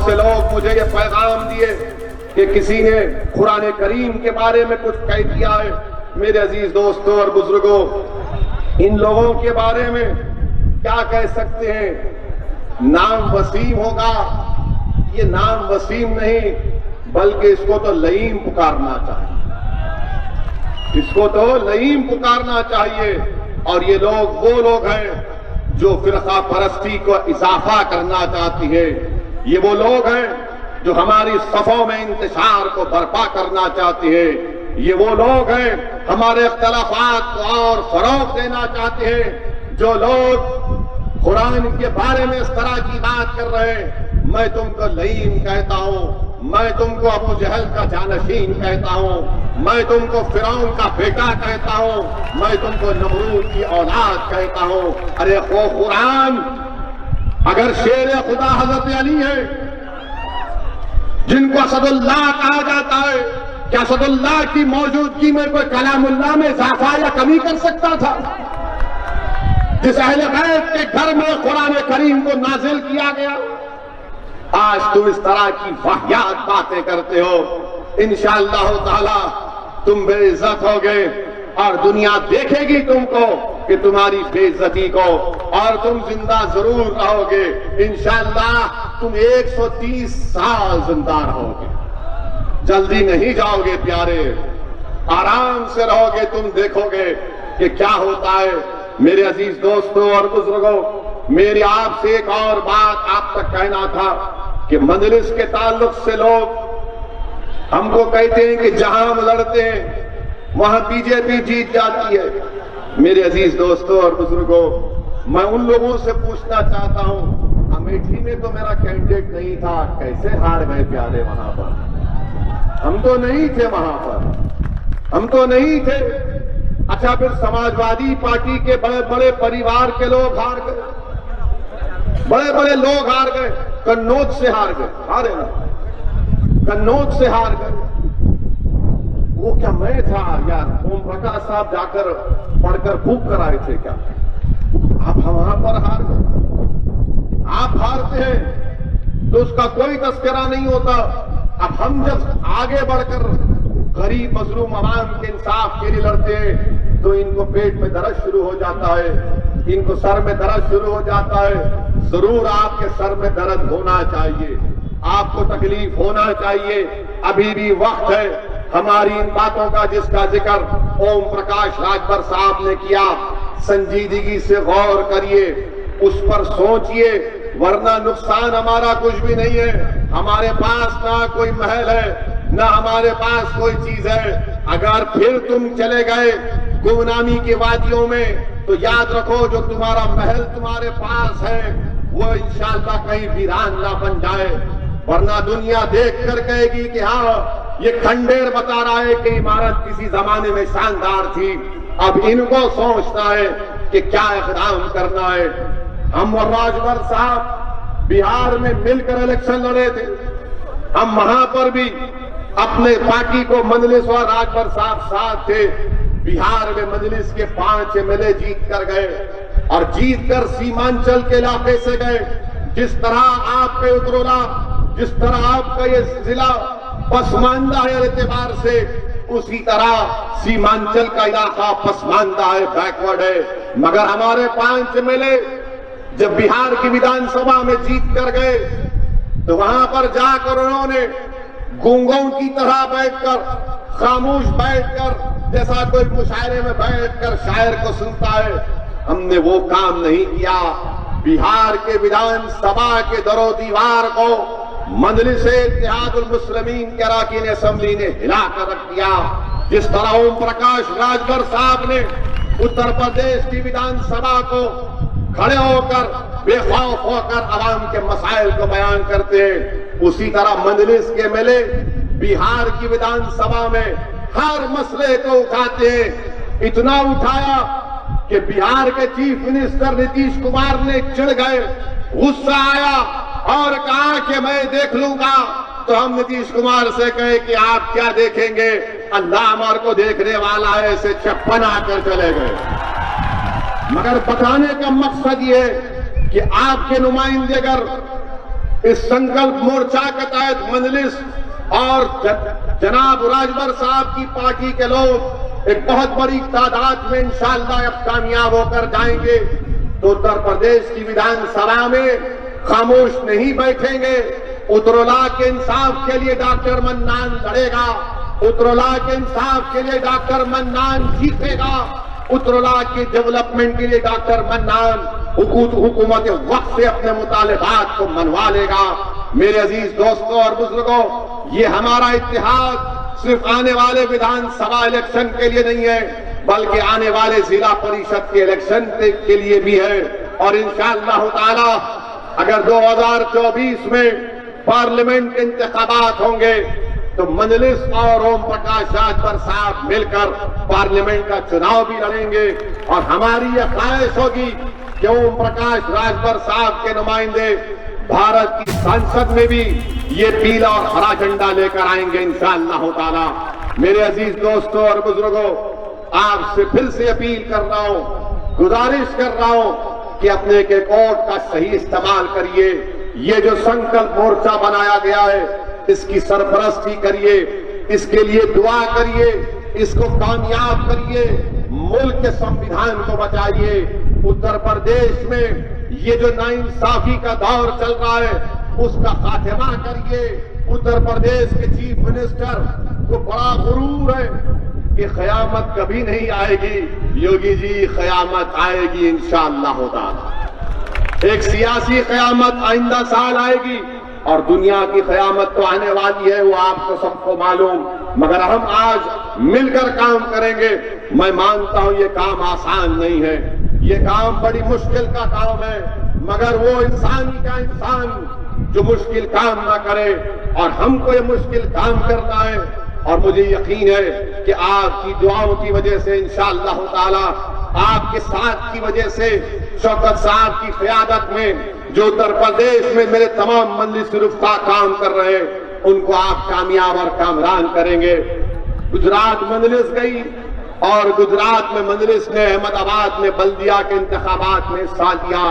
से लोग मुझे ये पैगाम दिए कि किसी ने कुरान करीम के बारे में कुछ कह दिया है। मेरे अजीज दोस्तों और बुजुर्गों, इन लोगों के बारे में क्या कह सकते हैं? नाम वसीम होगा, ये नाम वसीम नहीं बल्कि इसको तो लईम पुकारना चाहिए, इसको तो लईम पुकारना चाहिए। और ये लोग वो लोग हैं जो फिरका परस्ती को इजाफा करना चाहती है। ये वो लोग हैं जो हमारी सफों में इंतशार को बर्पा करना चाहती है। ये वो लोग हैं हमारे इख्तलाफात को और फरोग देना चाहते हैं। जो लोग कुरान के बारे में इस तरह की बात कर रहे हैं, मैं तुमको लईम कहता हूं, मैं तुमको अबू जहल का जानशीन कहता हूं, मैं तुमको फिरौन का बेटा कहता हूं, मैं तुमको नमरूद की औलाद कहता हूं। अरे ओ कुरान, अगर शेर खुदा हजरत अली है जिनको असदुल्लाह कहा जाता है, क्या असदुल्लाह की मौजूदगी में कोई कलामुल्लाह में इजाफा या कमी कर सकता था? जिस अहले बैत के घर में कुरान करीम को नाजिल किया गया, आज तुम इस तरह की वाहियात बातें करते हो। इंशाअल्लाह ताला तुम बेइज्जत होगे और दुनिया देखेगी तुमको कि तुम्हारी बेइज्जती को, और तुम जिंदा जरूर रहोगे। इंशाअल्लाह तुम 130 साल जिंदा रहोगे, जल्दी नहीं जाओगे प्यारे, आराम से रहोगे। तुम देखोगे कि क्या होता है। मेरे अजीज दोस्तों और बुजुर्गों, मेरी आपसे एक और बात आप तक कहना था कि मजलिस के ताल्लुक से लोग हमको कहते हैं कि जहां हम लड़ते हैं वहां बीजेपी जीत जाती है। मेरे अजीज दोस्तों और बुजुर्गों, मैं उन लोगों से पूछना चाहता हूं, अमेठी में तो मेरा कैंडिडेट नहीं था, कैसे हार गए प्यारे वहां पर? हम तो नहीं थे वहां पर, हम तो नहीं थे। अच्छा, फिर समाजवादी पार्टी के बड़े बड़े परिवार के लोग हार गए, बड़े बड़े लोग हार गए, कन्नौज से हार गए, हारे ना, कन्नौज से हार गए। वो क्या मैं था यार? ओम प्रकाश साहब जाकर पढ़कर खूब कराए थे क्या? आप वहां पर हार गए। आप हारते हैं तो उसका कोई तस्करा नहीं होता। अब हम जब आगे बढ़कर गरीब मजलूम अवाम के इंसाफ के लिए लड़ते हैं तो इनको पेट में दर्द शुरू हो जाता है, इनको सर में दर्द शुरू हो जाता है। जरूर आपके सर में दर्द होना चाहिए, आपको तकलीफ होना चाहिए। अभी भी वक्त है हमारी इन बातों का जिसका जिक्र ओम प्रकाश राजभर साहब ने किया। संजीदगी से गौर करिए, उस पर सोचिए, वरना नुकसान हमारा कुछ भी नहीं है। हमारे पास ना कोई महल है, ना हमारे पास कोई चीज है। अगर फिर तुम चले गए गुमनामी की वादियों में तो याद रखो, जो तुम्हारा महल तुम्हारे पास है वो इंशाअल्लाह कहीं वीरान ना बन जाए। वरना दुनिया देख कर कहेगी कि हाँ, ये खंडेर बता रहा है कि इमारत किसी जमाने में शानदार थी। अब इनको सोचना है कि क्या इक़दाम करना है। हम और राजभर साहब बिहार में मिलकर इलेक्शन लड़े थे। हम वहां पर भी अपने पार्टी को मजलिस और राजभर साहब साथ थे। बिहार में मजलिस के 5 एमएलए जीत कर गए और जीत कर सीमांचल के इलाके से गए। जिस तरह आपके उतरोला, जिस तरह आपका ये जिला पसमानदा है एतबार से, उसी तरह सीमांचल का इलाका पसमानदा है, बैकवर्ड है। मगर हमारे 5 एमएलए जब बिहार की विधानसभा में जीत कर गए तो वहां पर जाकर उन्होंने गूंगों की तरह बैठकर, खामोश बैठकर, जैसा कोई मुशायरे में बैठकर शायर को सुनता है, हमने वो काम नहीं किया। बिहार के विधानसभा के दरो दीवार को मजलिस इत्तेहादुल मुस्लिमीन के अरकान असेंबली ने हिलाकर रख दिया। जिस तरह ओम प्रकाश राजभर साहब ने उत्तर प्रदेश की विधानसभा को खड़े होकर बेखौफ होकर आवाम के मसाइल को बयान करते हैं, उसी तरह मजलिस के एमएलए बिहार की विधानसभा में हर मसले को उठाते हैं। इतना उठाया कि बिहार के चीफ मिनिस्टर नीतीश कुमार ने चिढ़ गए, गुस्सा आया और कहा कि मैं देख लूंगा। तो हम नीतीश कुमार से कहे कि आप क्या देखेंगे, अल्लाह हमारे को देखने वाला है, ऐसे चप्पन आकर चले गए। मगर बताने का मकसद ये कि आपके नुमाइंदे अगर इस संकल्प मोर्चा के तहत मजलिस और जनाब राजभर साहब की पार्टी के लोग एक बहुत बड़ी तादाद में इंशाअल्लाह अब कामयाब होकर जाएंगे। तो उत्तर प्रदेश की विधानसभा में खामोश नहीं बैठेंगे। उत्तरोला के इंसाफ के लिए डॉक्टर मन्नान लड़ेगा। उत्तरोला के इंसाफ के लिए डॉक्टर मन्नान जीतेगा। उत्तरोला के डेवलपमेंट के लिए डॉक्टर मन्नान हुकूमत वक्त से अपने मुतालिबात को मनवा लेगा। मेरे अजीज दोस्तों और बुजुर्गों, ये हमारा इत्तेहाद सिर्फ आने वाले विधानसभा इलेक्शन के लिए नहीं है, बल्कि आने वाले जिला परिषद के इलेक्शन के लिए भी है। और इंशाअल्लाह ताला अगर 2024 में पार्लियामेंट के इंतखाबात होंगे तो मजलिस और ओम प्रकाश राजभर साहब मिलकर पार्लियामेंट का चुनाव भी लड़ेंगे। और हमारी यह ख्वाहिश होगी कि ओम प्रकाश राजभर साहब के नुमाइंदे भारत की संसद में भी ये पीला और हरा झंडा लेकर आएंगे इंशाअल्लाह ताला। मेरे अजीज दोस्तों और बुजुर्गों, आपसे फिर से अपील कर रहा हूं, गुजारिश कर रहा हूं कि अपने के वोट का सही इस्तेमाल करिए। ये जो संकल्प मोर्चा बनाया गया है, इसकी सरपरस्ती करिए, इसके लिए दुआ करिए, इसको कामयाब करिए, मुल्क के संविधान को बचाइए। उत्तर प्रदेश में ये जो नाइंसाफी का दौर चल रहा है, उसका खात्मा करिए। उत्तर प्रदेश के चीफ मिनिस्टर को बड़ा गुरूर है कि क़यामत कभी नहीं आएगी। योगी जी, क़यामत आएगी इंशाअल्लाह ताला। एक सियासी क़यामत आइंदा साल आएगी और दुनिया की क़यामत तो आने वाली है, वो आपको सबको मालूम। मगर हम आज मिलकर काम करेंगे। मैं मानता हूं ये काम आसान नहीं है, ये काम बड़ी मुश्किल का काम है, मगर वो इंसानी का इंसान जो मुश्किल काम ना करे। और हमको ये मुश्किल काम करना है। और मुझे यकीन है कि आपकी दुआओं की वजह से इंशाअल्लाह ताला, आपके साथ की वजह से, शौकत साहब की क़यादत में जो उत्तर प्रदेश में मेरे तमाम मजलिस रुफ़ा काम कर रहे हैं, उनको आप कामयाब और कामरान करेंगे। गुजरात मजलिस गई और गुजरात में मजलिस ने अहमदाबाद में बल्दिया के इंतखाबात में हिस्सा लिया।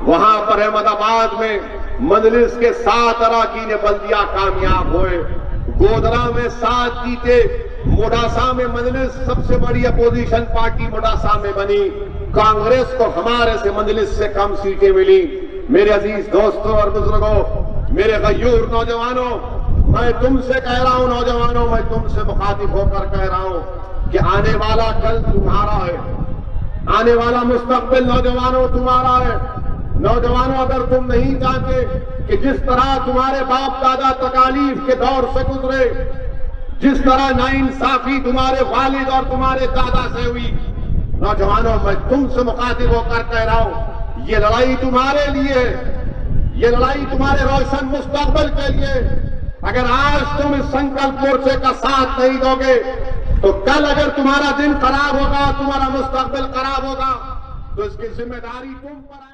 वहां पर अहमदाबाद में मजलिस के 7 अरकान बल्दिया कामयाब हुए। गोधरा में 7 जीते। मोडासा में मजलिस सबसे बड़ी अपोजिशन पार्टी मोडासा में बनी। कांग्रेस को हमारे से मजलिस से कम सीटें मिली। मेरे अजीज दोस्तों और बुजुर्गों, मेरे गयूर नौजवानों, मैं तुमसे कह रहा हूं, नौजवानों, मैं तुमसे मुखातिब होकर कह रहा हूं कि आने वाला कल तुम्हारा है, आने वाला मुस्तकबिल नौजवानों तुम्हारा है। नौजवानों, अगर तुम नहीं चाहते कि जिस तरह तुम्हारे बाप दादा तकालीफ के दौर से गुजरे, जिस तरह नाइंसाफी तुम्हारे वालिद और तुम्हारे दादा से हुई, नौजवानों, मैं तुमसे मुखातिब होकर कह रहा हूं, ये लड़ाई तुम्हारे लिए है, ये लड़ाई तुम्हारे रोशन मुस्तकबिल के लिए। अगर आज तुम इस संकल्प मोर्चे का साथ नहीं दोगे तो कल अगर तुम्हारा दिन खराब होगा, तुम्हारा मुस्तकबिल खराब होगा, तो इसकी जिम्मेदारी तुम पर